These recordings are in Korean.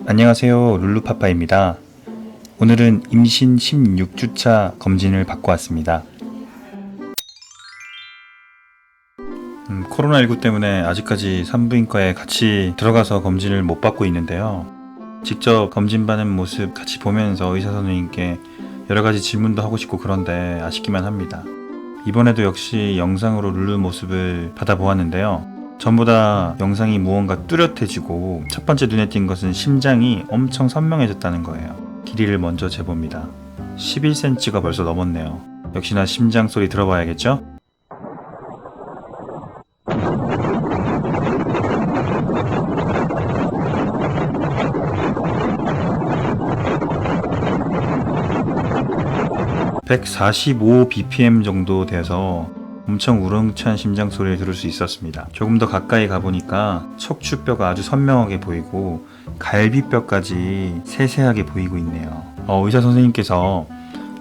안녕하세요, 룰루파파입니다. 오늘은 임신 16주차 검진을 받고 왔습니다. 코로나19 때문에 아직까지 산부인과에 같이 들어가서 검진을 못 받고 있는데요. 직접 검진받는 모습 같이 보면서 의사 선생님께 여러가지 질문도 하고 싶고 그런데 아쉽기만 합니다. 이번에도 역시 영상으로 룰루 모습을 받아보았는데요. 전보다 영상이 무언가 뚜렷해지고 첫 번째 눈에 띈 것은 심장이 엄청 선명해졌다는 거예요. 길이를 먼저 재봅니다. 11cm가 벌써 넘었네요. 역시나 심장 소리 들어봐야겠죠? (145bpm) 정도 돼서 엄청 우렁찬 심장 소리를 들을 수 있었습니다. 조금 더 가까이 가보니까 척추뼈가 아주 선명하게 보이고 갈비뼈까지 세세하게 보이고 있네요. 의사 선생님께서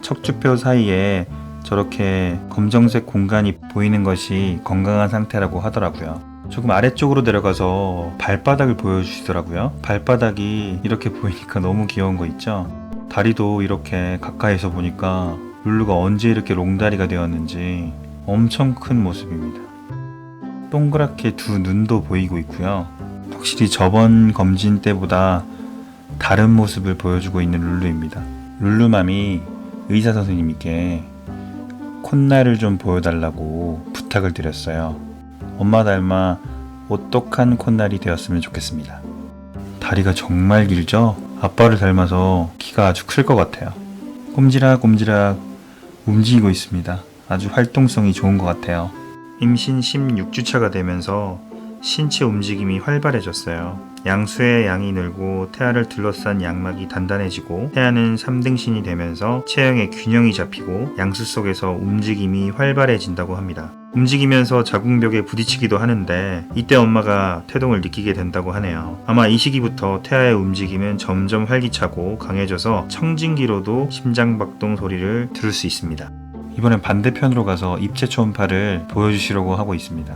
척추뼈 사이에 저렇게 검정색 공간이 보이는 것이 건강한 상태라고 하더라고요. 조금 아래쪽으로 내려가서 발바닥을 보여주시더라고요. 발바닥이 이렇게 보이니까 너무 귀여운 거 있죠? 다리도 이렇게 가까이서 보니까 룰루가 언제 이렇게 롱다리가 되었는지 엄청 큰 모습입니다. 동그랗게 두 눈도 보이고 있고요. 확실히 저번 검진 때보다 다른 모습을 보여주고 있는 룰루입니다. 룰루맘이 의사 선생님께 콧날을 좀 보여달라고 부탁을 드렸어요. 엄마 닮아 오똑한 콧날이 되었으면 좋겠습니다. 다리가 정말 길죠? 아빠를 닮아서 키가 아주 클 것 같아요. 꼼지락꼼지락 움직이고 있습니다. 아주 활동성이 좋은 것 같아요. 임신 16주차가 되면서 신체 움직임이 활발해졌어요. 양수의 양이 늘고 태아를 둘러싼 양막이 단단해지고 태아는 3등신이 되면서 체형의 균형이 잡히고 양수 속에서 움직임이 활발해진다고 합니다. 움직이면서 자궁벽에 부딪히기도 하는데 이때 엄마가 태동을 느끼게 된다고 하네요. 아마 이 시기부터 태아의 움직임은 점점 활기차고 강해져서 청진기로도 심장박동 소리를 들을 수 있습니다. 이번엔 반대편으로 가서 입체 초음파를 보여주시려고 하고 있습니다.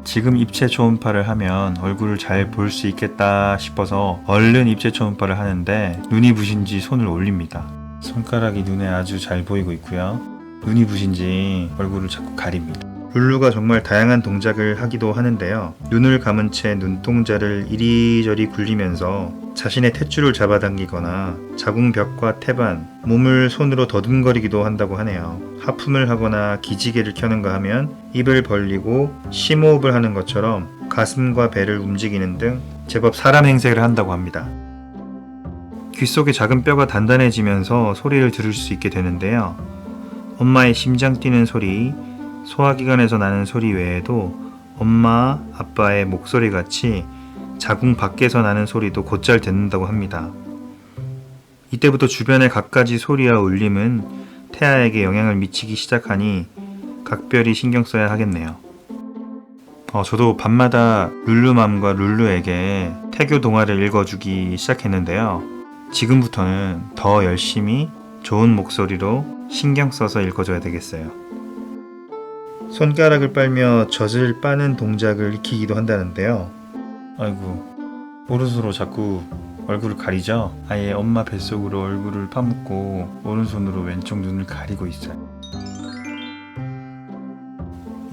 지금 입체 초음파를 하면 얼굴을 잘 볼 수 있겠다 싶어서 얼른 입체 초음파를 하는데 눈이 부신지 손을 올립니다. 손가락이 눈에 아주 잘 보이고 있고요. 눈이 부신지 얼굴을 자꾸 가립니다. 룰루가 정말 다양한 동작을 하기도 하는데요. 눈을 감은 채 눈동자를 이리저리 굴리면서 자신의 탯줄을 잡아당기거나 자궁벽과 태반, 몸을 손으로 더듬거리기도 한다고 하네요. 하품을 하거나 기지개를 켜는가 하면 입을 벌리고 심호흡을 하는 것처럼 가슴과 배를 움직이는 등 제법 사람 행세를 한다고 합니다. 귀 속에 작은 뼈가 단단해지면서 소리를 들을 수 있게 되는데요. 엄마의 심장 뛰는 소리, 소화기관에서 나는 소리 외에도 엄마, 아빠의 목소리 같이 자궁 밖에서 나는 소리도 곧잘 듣는다고 합니다. 이때부터 주변의 갖가지 소리와 울림은 태아에게 영향을 미치기 시작하니 각별히 신경 써야 하겠네요. 저도 밤마다 룰루맘과 룰루에게 태교 동화를 읽어주기 시작했는데요. 지금부터는 더 열심히 좋은 목소리로 신경 써서 읽어줘야 되겠어요. 손가락을 빨며 젖을 빠는 동작을 익히기도 한다는데요. 아이고, 오른손으로 자꾸 얼굴을 가리죠? 아예 엄마 뱃속으로 얼굴을 파묻고 오른손으로 왼쪽 눈을 가리고 있어요.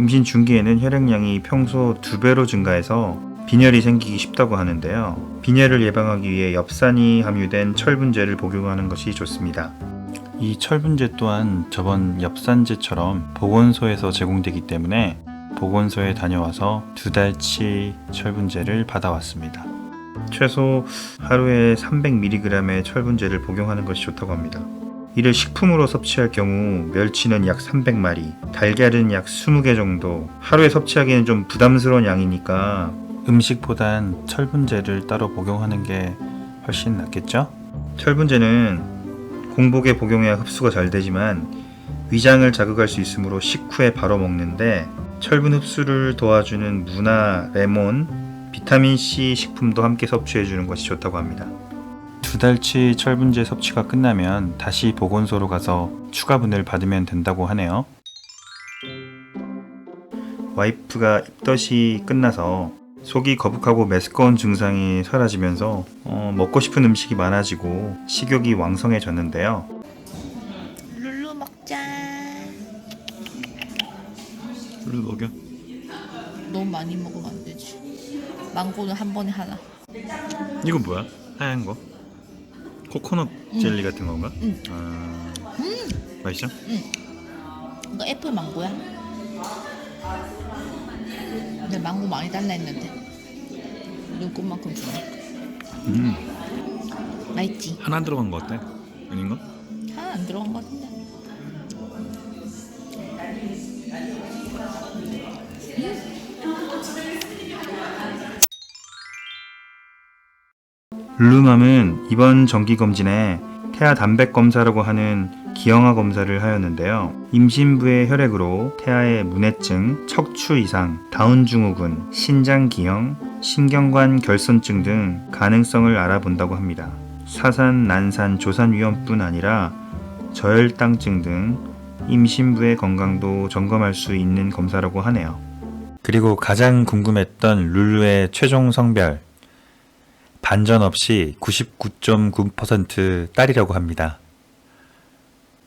임신 중기에는 혈액량이 평소 2배로 증가해서 빈혈이 생기기 쉽다고 하는데요. 빈혈을 예방하기 위해 엽산이 함유된 철분제를 복용하는 것이 좋습니다. 이 철분제 또한 저번 엽산제처럼 보건소에서 제공되기 때문에 보건소에 다녀와서 2달치 철분제를 받아왔습니다. 최소 하루에 300mg의 철분제를 복용하는 것이 좋다고 합니다. 이를 식품으로 섭취할 경우 멸치는 약 300마리, 달걀은 약 20개 정도, 하루에 섭취하기에는 좀 부담스러운 양이니까 음식보단 철분제를 따로 복용하는 게 훨씬 낫겠죠? 철분제는 공복에 복용해야 흡수가 잘 되지만 위장을 자극할 수 있으므로 식후에 바로 먹는데 철분 흡수를 도와주는 무나, 레몬, 비타민C 식품도 함께 섭취해주는 것이 좋다고 합니다. 2달치 철분제 섭취가 끝나면 다시 보건소로 가서 추가분을 받으면 된다고 하네요. 와이프가 입덧이 끝나서 속이 거북하고 메스꺼운 증상이 사라지면서 먹고 싶은 음식이 많아지고 식욕이 왕성해졌는데요. 룰루 먹자. 룰루 먹여. 너무 많이 먹으면 안 되지. 망고는 한 번에 하나. 이건 뭐야? 하얀 거? 코코넛 젤리 같은 건가? 응. 맛있어? 이거 애플 망고야. 근데 망고 많이 달라 했는데 눈곱만큼 주네. 맛있지? 하나 들어간 거 어때? 아닌가? 하나 안 들어간 것 같은데. 룰루맘은 이번 정기검진에 태아 단백 검사라고 하는 기형아 검사를 하였는데요. 임신부의 혈액으로 태아의 문해증, 척추 이상, 다운 증후군, 신장 기형, 신경관 결손증 등 가능성을 알아본다고 합니다. 사산, 난산, 조산 위험뿐 아니라 저혈당증 등 임신부의 건강도 점검할 수 있는 검사라고 하네요. 그리고 가장 궁금했던 룰루의 최종 성별. 반전 없이 99.9% 딸이라고 합니다.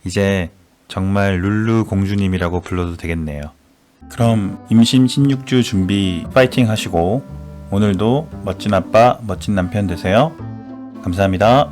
이제 정말 룰루 공주님이라고 불러도 되겠네요. 그럼 임신 16주 준비 파이팅 하시고 오늘도 멋진 아빠, 멋진 남편 되세요. 감사합니다.